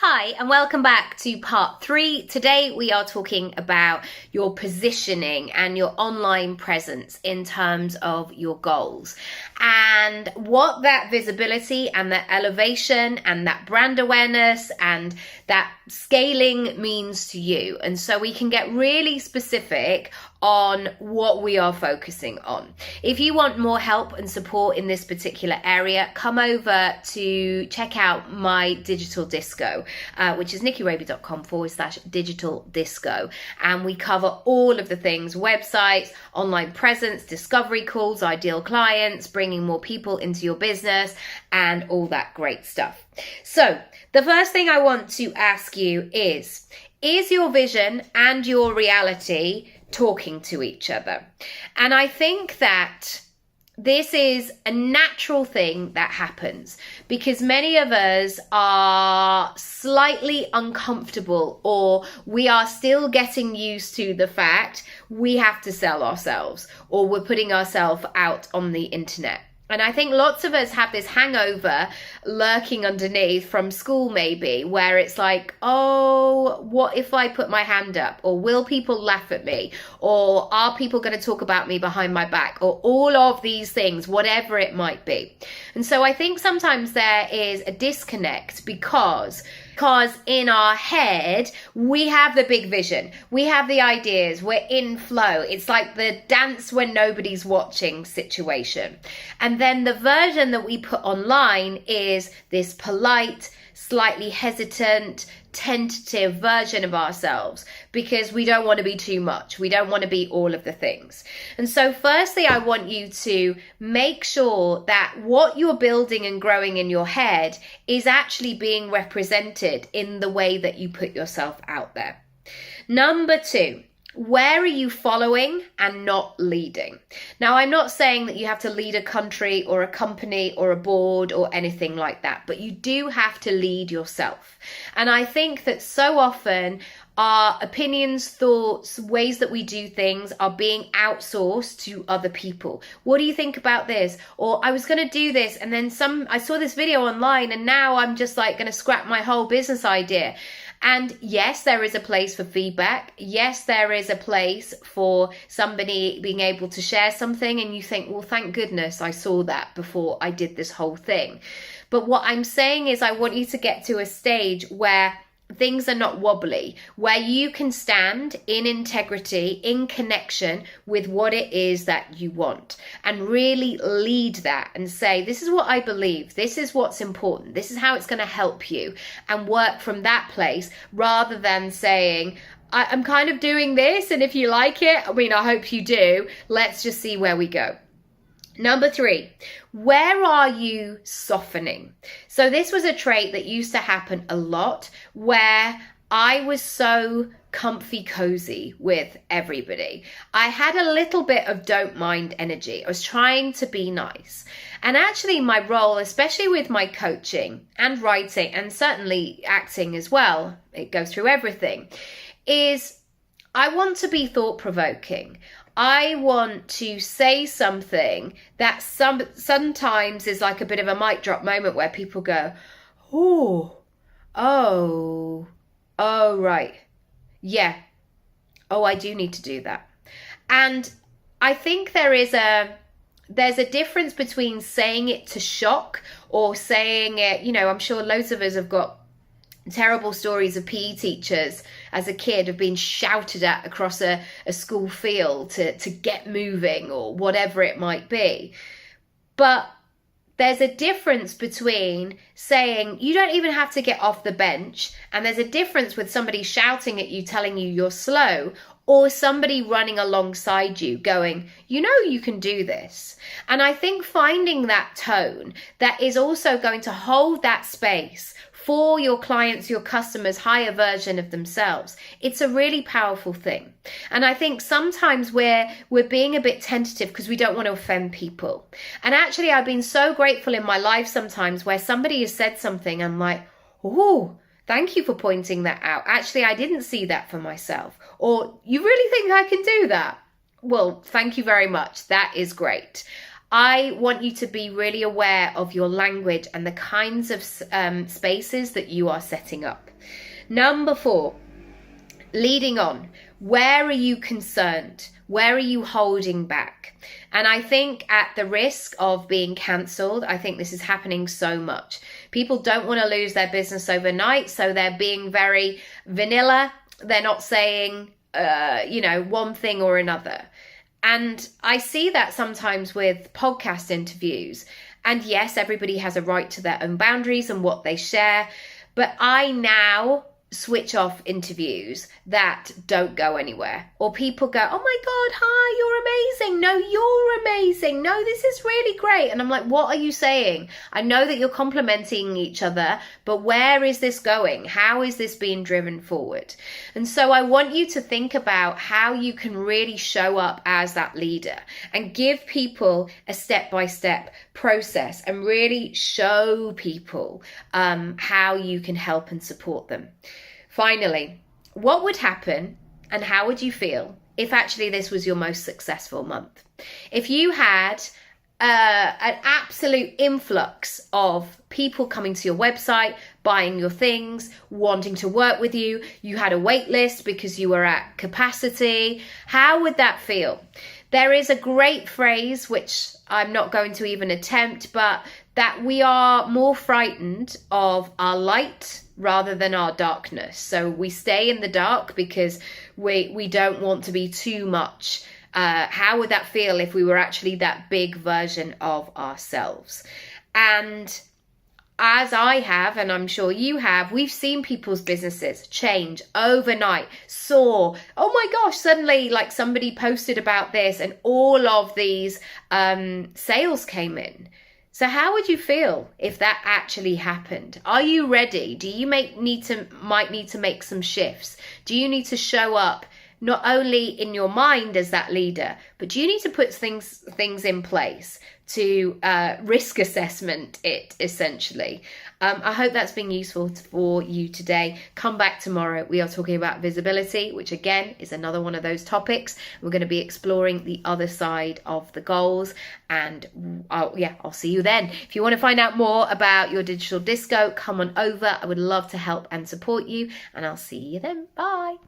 Hi, and welcome back to part 3. Today we are talking about your positioning and your online presence in terms of your goals and what that visibility and that elevation and that brand awareness and that scaling means to you. And so we can get really specific on what we are focusing on. If you want more help and support in this particular area, come over to check out my digital disco, which is nickyraby.com/digital disco. And we cover all of the things: websites, online presence, discovery calls, ideal clients, bringing more people into your business, and all that great stuff. So the first thing I want to ask you is your vision and your reality talking to each other? And I think that this is a natural thing that happens because many of us are slightly uncomfortable, or we are still getting used to the fact we have to sell ourselves, or we're putting ourselves out on the internet. And I think lots of us have this hangover lurking underneath from school, maybe, where it's like, oh, what if I put my hand up? Or will people laugh at me? Or are people going to talk about me behind my back? Or all of these things, whatever it might be. And so I think sometimes there is a disconnect because in our head, we have the big vision, we have the ideas, we're in flow. It's like the dance when nobody's watching situation. And then the version that we put online is this polite, slightly hesitant, tentative version of ourselves because we don't want to be too much. We don't want to be all of the things. And so firstly, I want you to make sure that what you're building and growing in your head is actually being represented in the way that you put yourself out there. Number 2, where are you following and not leading? Now, I'm not saying that you have to lead a country or a company or a board or anything like that, but you do have to lead yourself. And I think that so often our opinions, thoughts, ways that we do things are being outsourced to other people. What do you think about this? Or I was going to do this and then I saw this video online and now I'm just like going to scrap my whole business idea. And yes, there is a place for feedback. Yes, there is a place for somebody being able to share something and you think, well, thank goodness I saw that before I did this whole thing. But what I'm saying is I want you to get to a stage where things are not wobbly, where you can stand in integrity, in connection with what it is that you want, and really lead that and say, this is what I believe, this is what's important, this is how it's going to help you, and work from that place rather than saying, I'm kind of doing this, and if you like it, I mean, I hope you do, let's just see where we go. Number 3, where are you softening? So this was a trait that used to happen a lot where I was so comfy cozy with everybody. I had a little bit of don't mind energy. I was trying to be nice. And actually my role, especially with my coaching and writing and certainly acting as well, it goes through everything, is I want to be thought-provoking. I want to say something that sometimes is like a bit of a mic drop moment where people go, oh, right. Yeah. Oh, I do need to do that. And I think there's a difference between saying it to shock or saying it, I'm sure loads of us have got terrible stories of PE teachers as a kid have been shouted at across a school field to get moving or whatever it might be. But there's a difference between saying you don't even have to get off the bench, and there's a difference with somebody shouting at you telling you you're slow, or somebody running alongside you going, you can do this. And I think finding that tone that is also going to hold that space for your clients, your customers' higher version of themselves, it's a really powerful thing. And I think sometimes we're being a bit tentative because we don't want to offend people. And actually, I've been so grateful in my life sometimes where somebody has said something, I'm like, oh, thank you for pointing that out. Actually, I didn't see that for myself. Or, you really think I can do that? Well, thank you very much. That is great. I want you to be really aware of your language and the kinds of spaces that you are setting up. Number 4, leading on. Where are you concerned? Where are you holding back? And I think at the risk of being cancelled, I think this is happening so much. People don't want to lose their business overnight, so they're being very vanilla. They're not saying, one thing or another. And I see that sometimes with podcast interviews. And yes, everybody has a right to their own boundaries and what they share. But I now switch off interviews that don't go anywhere, or people go, oh my God, hi, you're amazing. No, you're amazing. No, this is really great. And I'm like, what are you saying? I know that you're complimenting each other, but where is this going? How is this being driven forward? And so I want you to think about how you can really show up as that leader and give people a step-by-step process and really show people how you can help and support them. Finally, what would happen and how would you feel if actually this was your most successful month? If you had an absolute influx of people coming to your website, buying your things, wanting to work with you, you had a wait list because you were at capacity, how would that feel? There is a great phrase, which I'm not going to even attempt, but that we are more frightened of our light rather than our darkness. So we stay in the dark because we don't want to be too much. How would that feel if we were actually that big version of ourselves? And as I have, and I'm sure you have, we've seen people's businesses change overnight, soar. Oh my gosh, suddenly like somebody posted about this and all of these sales came in. So how would you feel if that actually happened? Are you ready? Do you might need to make some shifts? Do you need to show up not only in your mind as that leader, but do you need to put things in place to risk assessment it, essentially? I hope that's been useful for you today. Come back tomorrow. We are talking about visibility, which again is another one of those topics. We're going to be exploring the other side of the goals. And I'll see you then. If you want to find out more about your digital disco, come on over. I would love to help and support you. And I'll see you then. Bye.